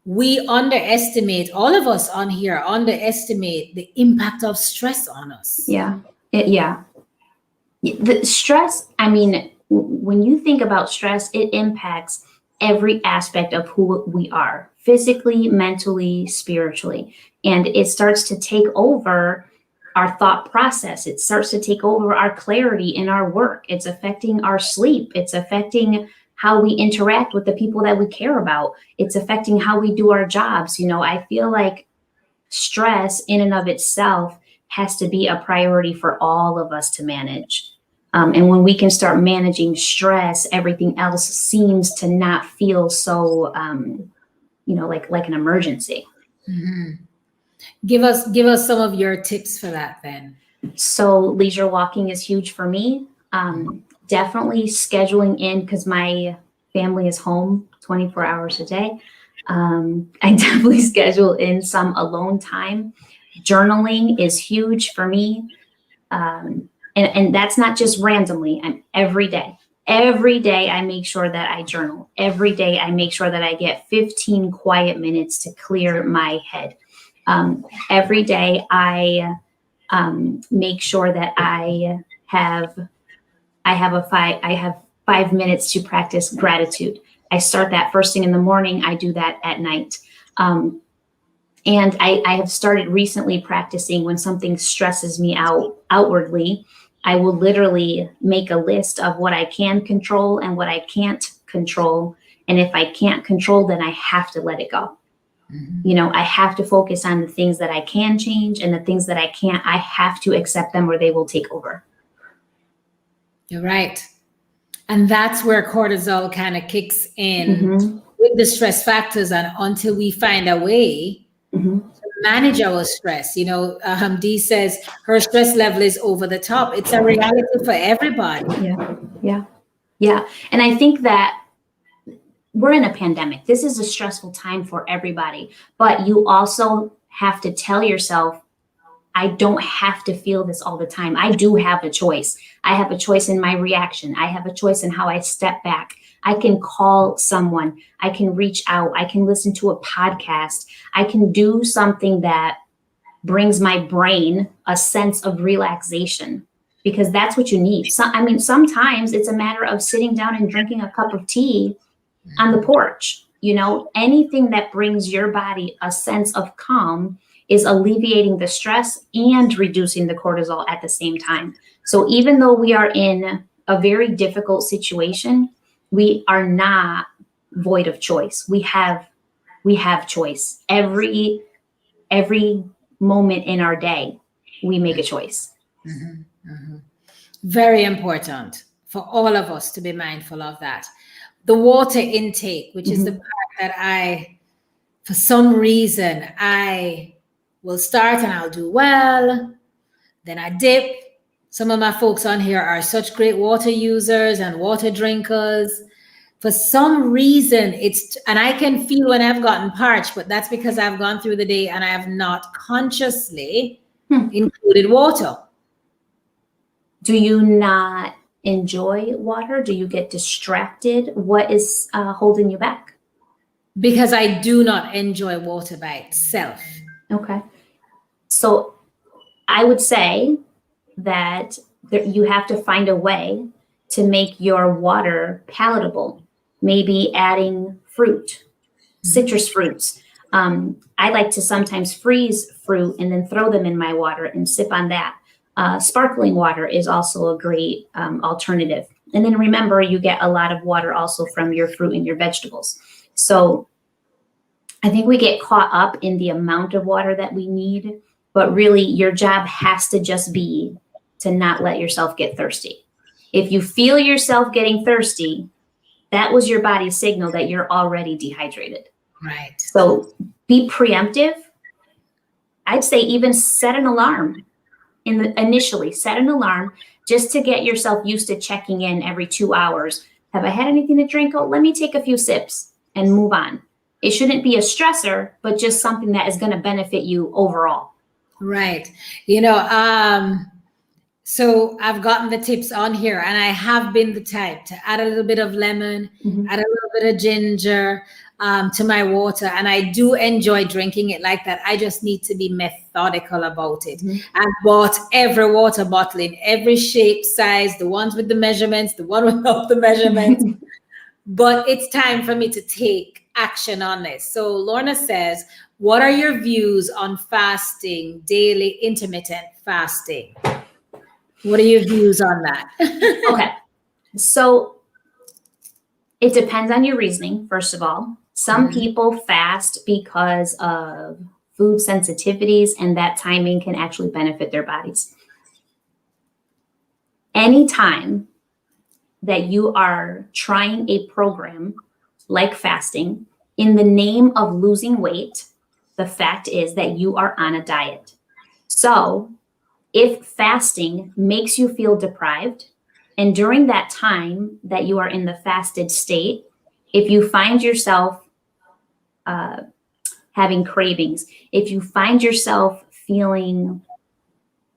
we underestimate, all of us on here underestimate the impact of stress on us. Yeah. The stress, I mean, when you think about stress, it impacts every aspect of who we are, physically, mentally, spiritually. And it starts to take over our thought process. It starts to take over our clarity in our work. It's affecting our sleep. It's affecting how we interact with the people that we care about. It's affecting how we do our jobs. You know, I feel like stress in and of itself has to be a priority for all of us to manage. And when we can start managing stress, everything else seems to not feel so, like an emergency. Mm-hmm. Give us some of your tips for that then. So leisure walking is huge for me. Definitely scheduling in, because my family is home 24 hours a day. I definitely schedule in some alone time. Journaling is huge for me. And that's not just randomly. I'm every day. Every day I make sure that I journal. Every day I make sure that I get 15 quiet minutes to clear my head. Every day I make sure that I have 5 minutes to practice gratitude. I start that first thing in the morning. I do that at night. And I have started recently practicing when something stresses me out outwardly, I will literally make a list of what I can control and what I can't control. And if I can't control, then I have to let it go. Mm-hmm. You know, I have to focus on the things that I can change, and the things that I can't, I have to accept them or they will take over. You're right. And that's where cortisol kind of kicks in with the stress factors. And until we find a way to manage our stress, you know, Dee says her stress level is over the top. It's a reality for everybody. Yeah. And I think that we're in a pandemic. This is a stressful time for everybody, but you also have to tell yourself, I don't have to feel this all the time. I do have a choice. I have a choice in my reaction. I have a choice in how I step back. I can call someone. I can reach out. I can listen to a podcast. I can do something that brings my brain a sense of relaxation, because that's what you need. Sometimes it's a matter of sitting down and drinking a cup of tea on the porch. You know, anything that brings your body a sense of calm is alleviating the stress and reducing the cortisol at the same time. So even though we are in a very difficult situation, we are not void of choice. We have choice. Every moment in our day, we make a choice. Very important for all of us to be mindful of that. The water intake, which is the part that for some reason, I will start and I'll do well. Then I dip. Some of my folks on here are such great water users and water drinkers. For some reason, and I can feel when I've gotten parched, but that's because I've gone through the day and I have not consciously included water. Do you not enjoy water? Do you get distracted? What is holding you back? Because I do not enjoy water by itself. Okay. So I would say that you have to find a way to make your water palatable. Maybe adding fruit, citrus fruits. I like to sometimes freeze fruit and then throw them in my water and sip on that. Sparkling water is also a great alternative. And then remember, you get a lot of water also from your fruit and your vegetables. So I think we get caught up in the amount of water that we need, but really your job has to just be to not let yourself get thirsty. If you feel yourself getting thirsty, that was your body's signal that you're already dehydrated. Right. So be preemptive. I'd say even set an alarm. Initially, set an alarm just to get yourself used to checking in every 2 hours. Have I had anything to drink? Oh, let me take a few sips and move on. It shouldn't be a stressor, but just something that is going to benefit you overall. Right. You know, so I've gotten the tips on here, and I have been the type to add a little bit of lemon, add a little bit of ginger to my water, and I do enjoy drinking it like that. I just need to be methodical about it. I bought every water bottle in every shape, size, the ones with the measurements, the one without the measurements. But it's time for me to take action on this. So Lorna says, what are your views on fasting, daily intermittent fasting? What are your views on that? Okay. So it depends on your reasoning, first of all. Some people fast because of food sensitivities, and that timing can actually benefit their bodies. Anytime that you are trying a program like fasting in the name of losing weight, the fact is that you are on a diet. So if fasting makes you feel deprived, and during that time that you are in the fasted state, if you find yourself having cravings, if you find yourself feeling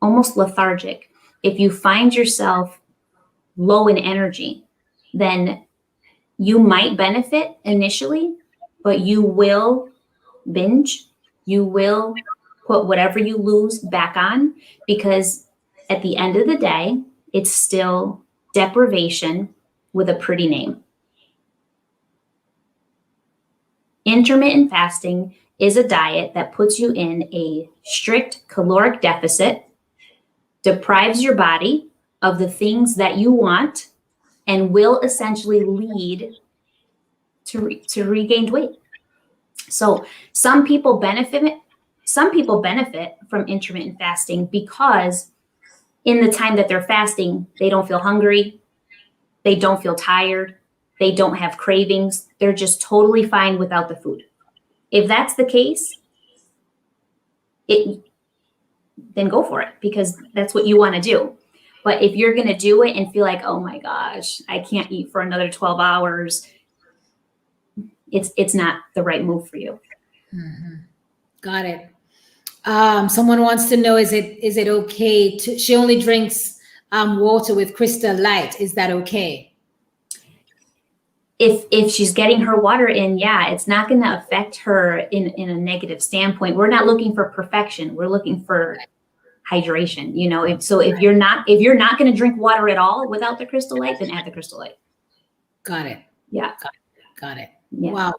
almost lethargic, if you find yourself low in energy, then you might benefit initially, but you will binge. You will put whatever you lose back on, because at the end of the day, it's still deprivation with a pretty name. Intermittent fasting is a diet that puts you in a strict caloric deficit, deprives your body of the things that you want, and will essentially lead to regained weight. So some people benefit from intermittent fasting because in the time that they're fasting, they don't feel hungry, they don't feel tired, they don't have cravings, they're just totally fine without the food. If that's the case, then go for it, because that's what you want to do. But if you're going to do it and feel like, oh my gosh, I can't eat for another 12 hours, it's not the right move for you. Got it. Someone wants to know, is it okay to, she only drinks water with Crystal Light. Is that okay? If she's getting her water in, yeah, it's not going to affect her in a negative standpoint. We're not looking for perfection. We're looking for hydration. You know, if you're not going to drink water at all without the Crystal Light, then add the Crystal Light. Got it. Yeah. Got it. Yeah. Wow.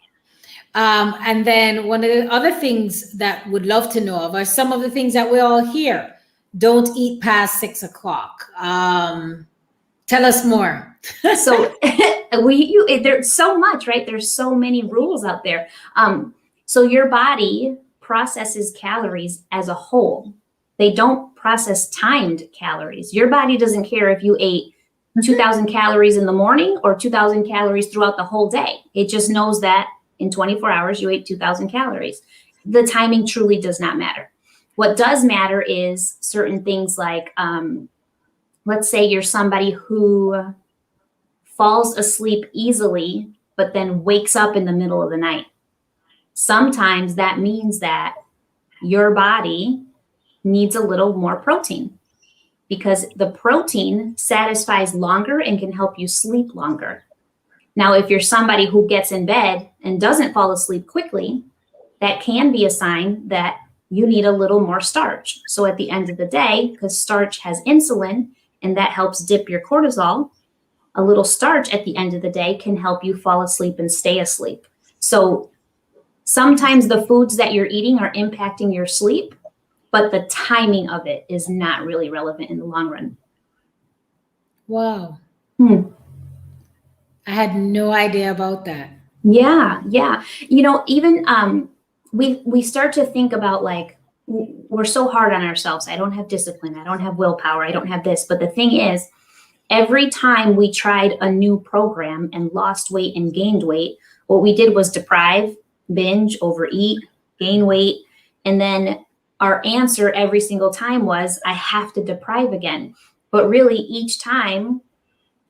And then one of the other things that would love to know of are some of the things that we all hear. Don't eat past 6 o'clock. Tell us more. So there's so much, right? There's so many rules out there. So your body processes calories as a whole. They don't process timed calories. Your body doesn't care if you ate 2,000 calories in the morning or 2,000 calories throughout the whole day. It just knows that in 24 hours, you ate 2,000 calories. The timing truly does not matter. What does matter is certain things like, let's say you're somebody who falls asleep easily, but then wakes up in the middle of the night. Sometimes that means that your body needs a little more protein, because the protein satisfies longer and can help you sleep longer. Now, if you're somebody who gets in bed and doesn't fall asleep quickly, that can be a sign that you need a little more starch. So at the end of the day, because starch has insulin and that helps dip your cortisol, a little starch at the end of the day can help you fall asleep and stay asleep. So sometimes the foods that you're eating are impacting your sleep, but the timing of it is not really relevant in the long run. Wow. I had no idea about that. Yeah. You know, even we start to think about, like, we're so hard on ourselves. I don't have discipline. I don't have willpower. I don't have this. But the thing is, every time we tried a new program and lost weight and gained weight, what we did was deprive, binge, overeat, gain weight. And then our answer every single time was, I have to deprive again. But really, each time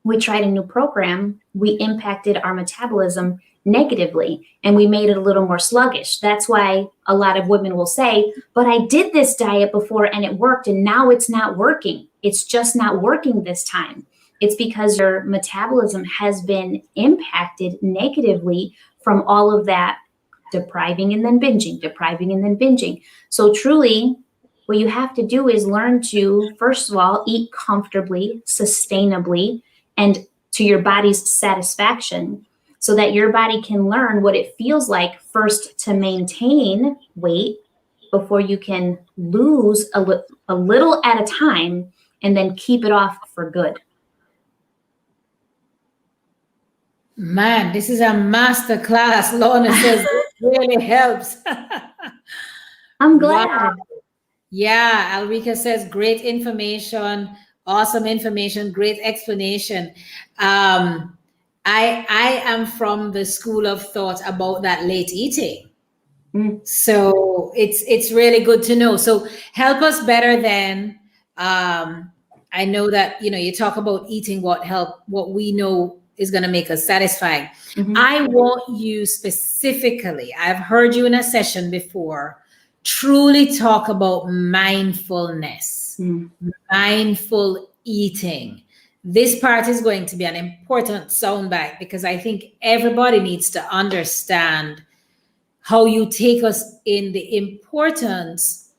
we tried a new program, we impacted our metabolism negatively and we made it a little more sluggish. That's why a lot of women will say, but I did this diet before and it worked and now it's not working. It's just not working this time. It's because your metabolism has been impacted negatively from all of that depriving and then binging, depriving and then binging. So truly, what you have to do is learn to, first of all, eat comfortably, sustainably, and to your body's satisfaction, so that your body can learn what it feels like first to maintain weight before you can lose a little at a time and then keep it off for good. Man, this is a master class. Lorna says this really helps. I'm glad. Wow. Yeah, Alrika says great information, awesome information, great explanation. I am from the school of thought about that late eating. So it's really good to know. So help us better then. I know that you talk about eating what we know is going to make us satisfying. I want you specifically, I've heard you in a session before, truly talk about mindfulness, mindful eating. This part is going to be an important soundbite because I think everybody needs to understand how you take us in the importance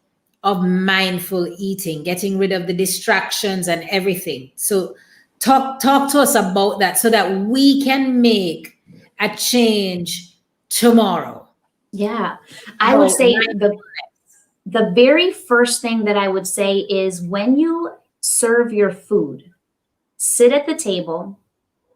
of mindful eating, getting rid of the distractions and everything. So talk to us about that so that we can make a change tomorrow. Yeah, I would say the very first thing that I would say is when you serve your food, sit at the table,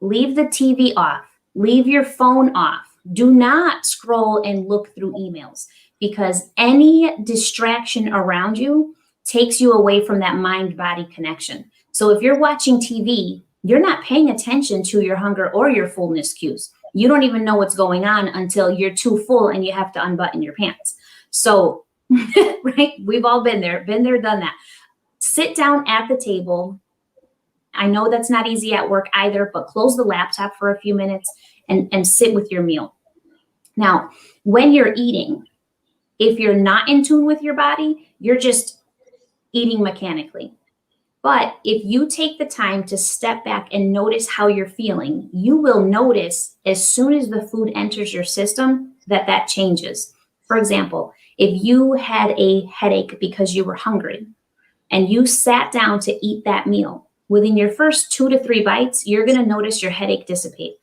leave the TV off, leave your phone off. Do not scroll and look through emails, because any distraction around you takes you away from that mind-body connection. So if you're watching TV, you're not paying attention to your hunger or your fullness cues. You don't even know what's going on until you're too full and you have to unbutton your pants. So, right, we've all been there, done that. Sit down at the table. I know that's not easy at work either, but close the laptop for a few minutes and sit with your meal. Now, when you're eating, if you're not in tune with your body, you're just eating mechanically. But if you take the time to step back and notice how you're feeling, you will notice as soon as the food enters your system that changes. For example, if you had a headache because you were hungry and you sat down to eat that meal, within your first 2 to 3 bites, you're going to notice your headache dissipate.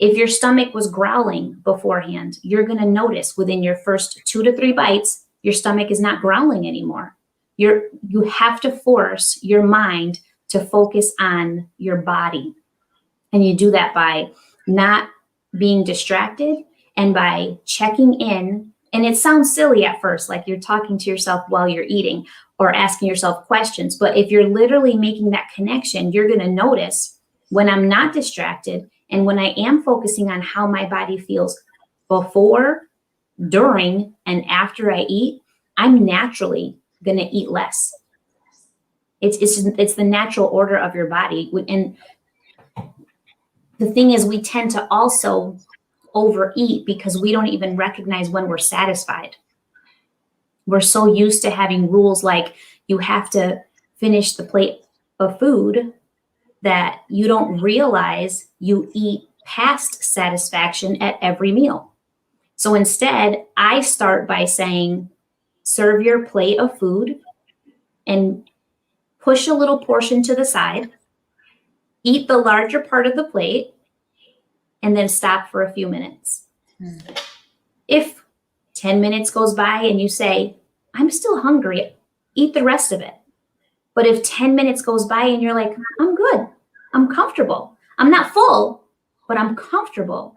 If your stomach was growling beforehand, you're going to notice within your first 2 to 3 bites, your stomach is not growling anymore. You have to force your mind to focus on your body. And you do that by not being distracted and by checking in. And it sounds silly at first, like you're talking to yourself while you're eating or asking yourself questions. But if you're literally making that connection, you're going to notice when I'm not distracted and when I am focusing on how my body feels before, during, and after I eat, I'm naturally going to eat less. It's the natural order of your body. And the thing is, we tend to also overeat because we don't even recognize when we're satisfied. We're so used to having rules like you have to finish the plate of food that you don't realize you eat past satisfaction at every meal. So instead, I start by saying, serve your plate of food and push a little portion to the side, eat the larger part of the plate, and then stop for a few minutes. If 10 minutes goes by and you say, I'm still hungry, eat the rest of it. But if 10 minutes goes by and you're like, I'm good, I'm comfortable, I'm not full, but I'm comfortable,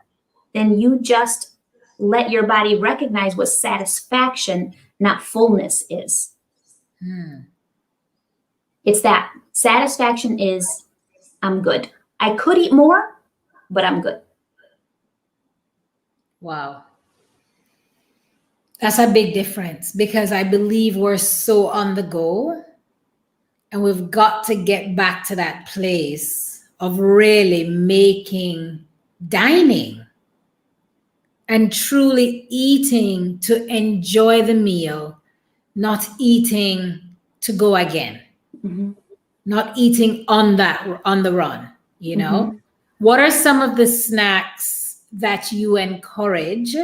then you just let your body recognize what satisfaction, not fullness, is. It's that satisfaction is, I'm good. I could eat more, but I'm good. Wow. That's a big difference because I believe we're so on the go and we've got to get back to that place of really making dining and truly eating to enjoy the meal, not eating to go again. not eating on the run, you know? What are some of the snacks that you encourage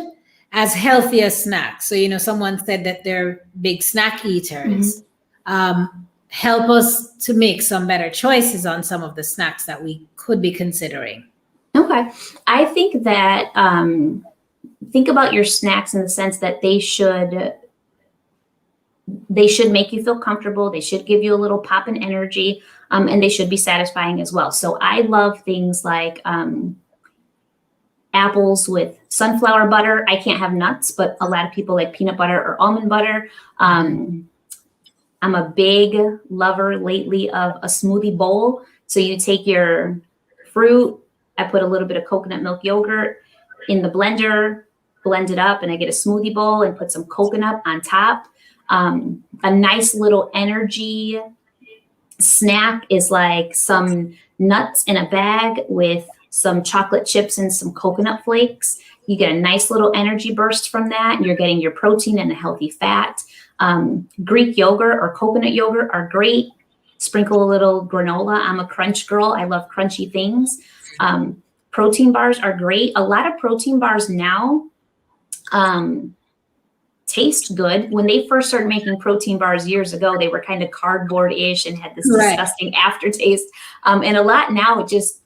as healthier snacks? So, you know, someone said that they're big snack eaters. Help us to make some better choices on some of the snacks that we could be considering. Okay. I think that think about your snacks in the sense that they should make you feel comfortable. They should give you a little pop in energy, and they should be satisfying as well. So I love things like apples with sunflower butter. I can't have nuts, but a lot of people like peanut butter or almond butter. I'm a big lover lately of a smoothie bowl. So you take your fruit, I put a little bit of coconut milk yogurt in the blender, blend it up, and I get a smoothie bowl and put some coconut on top. A nice little energy snack is like some nuts in a bag with some chocolate chips and some coconut flakes. You get a nice little energy burst from that, and you're getting your protein and a healthy fat. Greek yogurt or coconut yogurt are great. Sprinkle a little granola. I'm a crunch girl. I love crunchy things. Protein bars are great. A lot of protein bars now taste good. When they first started making protein bars years ago, they were kind of cardboard-ish and had this disgusting aftertaste. And a lot now,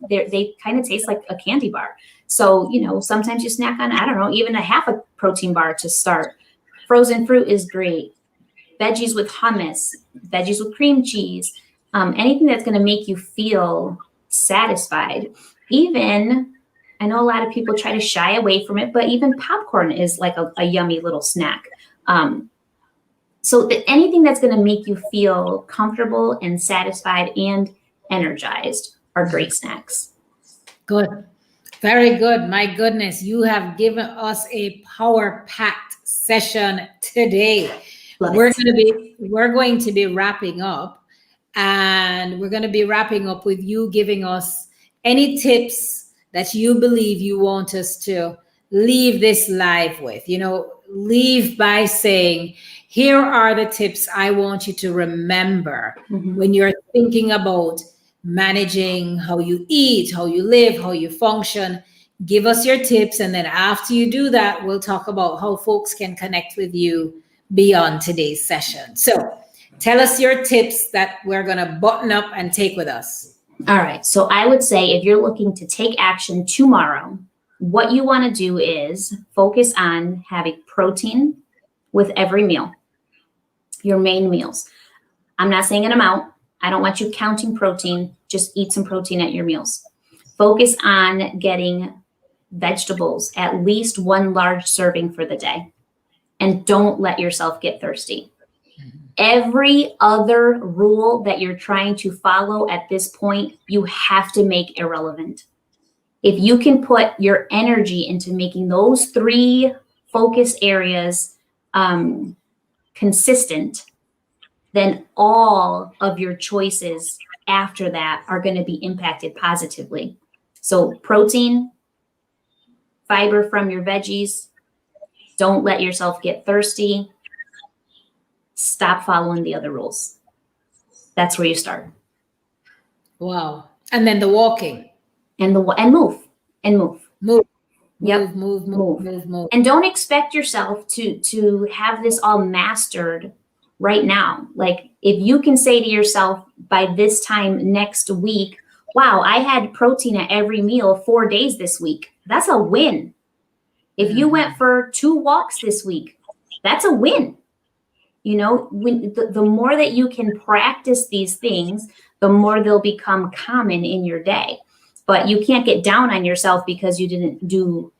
they kind of taste like a candy bar. So, you know, sometimes you snack on, I don't know, even a half a protein bar to start. Frozen fruit is great. Veggies with hummus, veggies with cream cheese, anything that's going to make you feel satisfied. Even, I know a lot of people try to shy away from it, but even popcorn is like a yummy little snack. So anything that's going to make you feel comfortable and satisfied and energized are great snacks. Good. Very good. My goodness, you have given us a power-packed session today. We're going to be wrapping up, and we're going to be wrapping up with you giving us any tips that you believe you want us to leave this live with. You know, leave by saying, here are the tips I want you to remember when you're thinking about managing how you eat, how you live, how you function. Give us your tips, and then after you do that, we'll talk about how folks can connect with you beyond today's session. So tell us your tips that we're going to button up and take with us. All right. So I would say if you're looking to take action tomorrow, what you want to do is focus on having protein with every meal, your main meals. I'm not saying an amount. I don't want you counting protein. Just eat some protein at your meals. Focus on getting vegetables, at least one large serving for the day. And don't let yourself get thirsty. Every other rule that you're trying to follow at this point, you have to make irrelevant. If you can put your energy into making those 3 focus areas consistent, then all of your choices after that are going to be impacted positively. So protein, fiber from your veggies, don't let yourself get thirsty. Stop following the other rules. That's where you start. Wow. And then the walking. And move. Yep. Move. And don't expect yourself to have this all mastered right now. Like if you can say to yourself by this time next week, wow, I had protein at every meal 4 days this week. That's a win. If you went for 2 walks this week, that's a win. You know, when the more that you can practice these things, the more they'll become common in your day. But you can't get down on yourself because you didn't do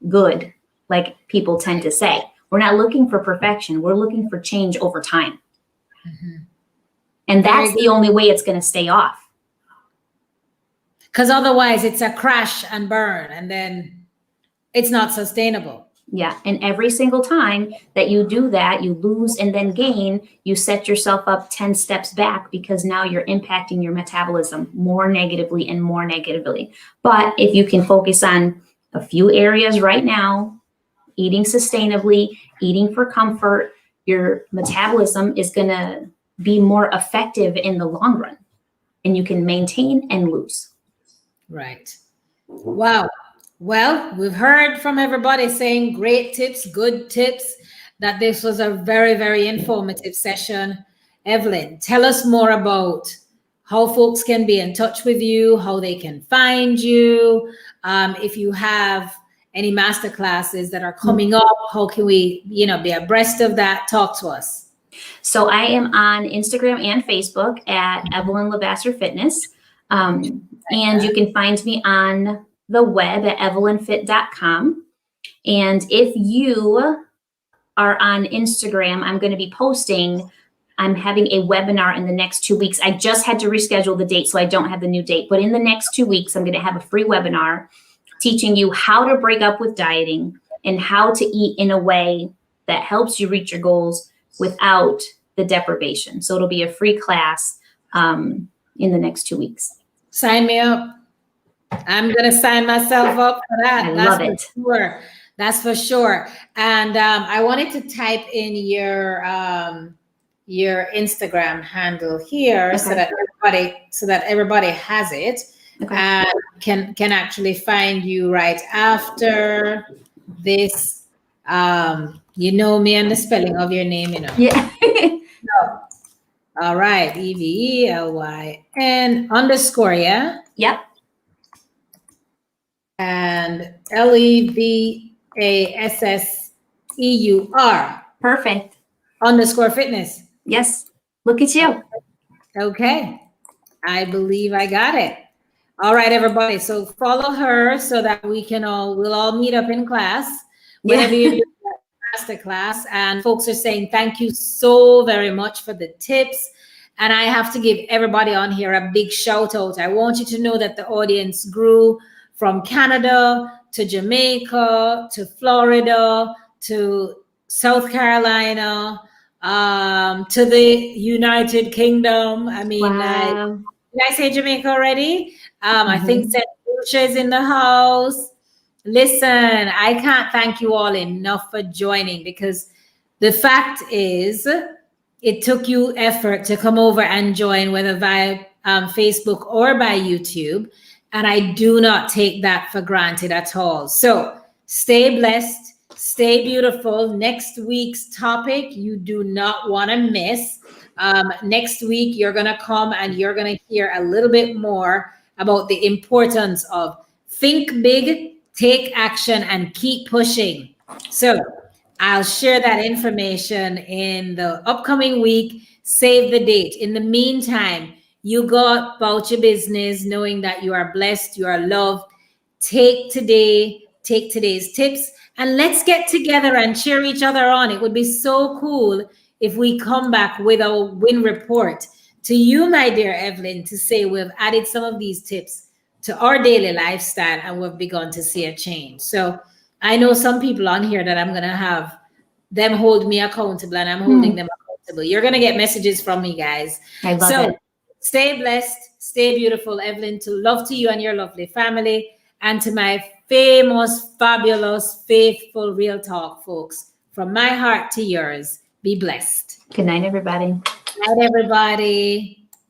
good, like people tend to say. We're not looking for perfection. We're looking for change over time. And that's the only way it's going to stay off. Because otherwise it's a crash and burn, and then it's not sustainable. Yeah. And every single time that you do that, you lose and then gain, you set yourself up 10 steps back because now you're impacting your metabolism more negatively and more negatively. But if you can focus on a few areas right now, eating sustainably, eating for comfort, your metabolism is going to be more effective in the long run. and you can maintain and lose. Right. Wow. Well, we've heard from everybody saying great tips, good tips, that this was a very, very informative session. Evelyn, tell us more about how folks can be in touch with you, how they can find you. If you have any master classes that are coming up, how can we, be abreast of that? Talk to us. So I am on Instagram and Facebook at Evelyn LeVasseur Fitness. And you can find me on the web at evelynfit.com. And if you are on Instagram, I'm going to be posting, I'm having a webinar in the next 2 weeks. I just had to reschedule the date, so I don't have the new date. But in the next 2 weeks, I'm going to have a free webinar teaching you how to break up with dieting and how to eat in a way that helps you reach your goals without the deprivation. So it'll be a free class in the next 2 weeks. Sign me up. I'm going to sign myself up for that. I love it. Sure. That's for sure. And I wanted to type in your Instagram handle here, okay, so that everybody has it, okay, and can actually find you right after this. You know me and the spelling of your name, Yeah. So, all right, EVELYN _ yeah. Yep. And LEVASSEUR Perfect. _ fitness. Yes. Look at you. Okay. I believe I got it. All right, everybody. So follow her so that we'll all meet up in class. Whenever you do that master class. And folks are saying thank you so very much for the tips. And I have to give everybody on here a big shout out. I want you to know that the audience grew from Canada to Jamaica to Florida to South Carolina to the United Kingdom. I mean, wow. Did I say Jamaica already? I think St. Lucia is in the house. Listen, I can't thank you all enough for joining, because the fact is it took you effort to come over and join, whether via Facebook or by YouTube. And I do not take that for granted at all. So stay blessed, stay beautiful. Next week's topic, you do not want to miss. Next week, you're going to come and you're going to hear a little bit more about the importance of think big, take action, and keep pushing. So I'll share that information in the upcoming week. Save the date. In the meantime, you go about your business knowing that you are blessed, you are loved. Take today's tips, and let's get together and cheer each other on. It would be so cool if we come back with a win report to you, my dear Evelyn, to say we've added some of these tips to our daily lifestyle and we've begun to see a change. So I know some people on here that I'm going to have them hold me accountable, and I'm holding them accountable. You're going to get messages from me, guys. I love it. Stay blessed, stay beautiful, Evelyn. To love to you and your lovely family, and to my famous, fabulous, faithful Real Talk folks, from my heart to yours, be blessed. Good night, everybody. Good night, everybody.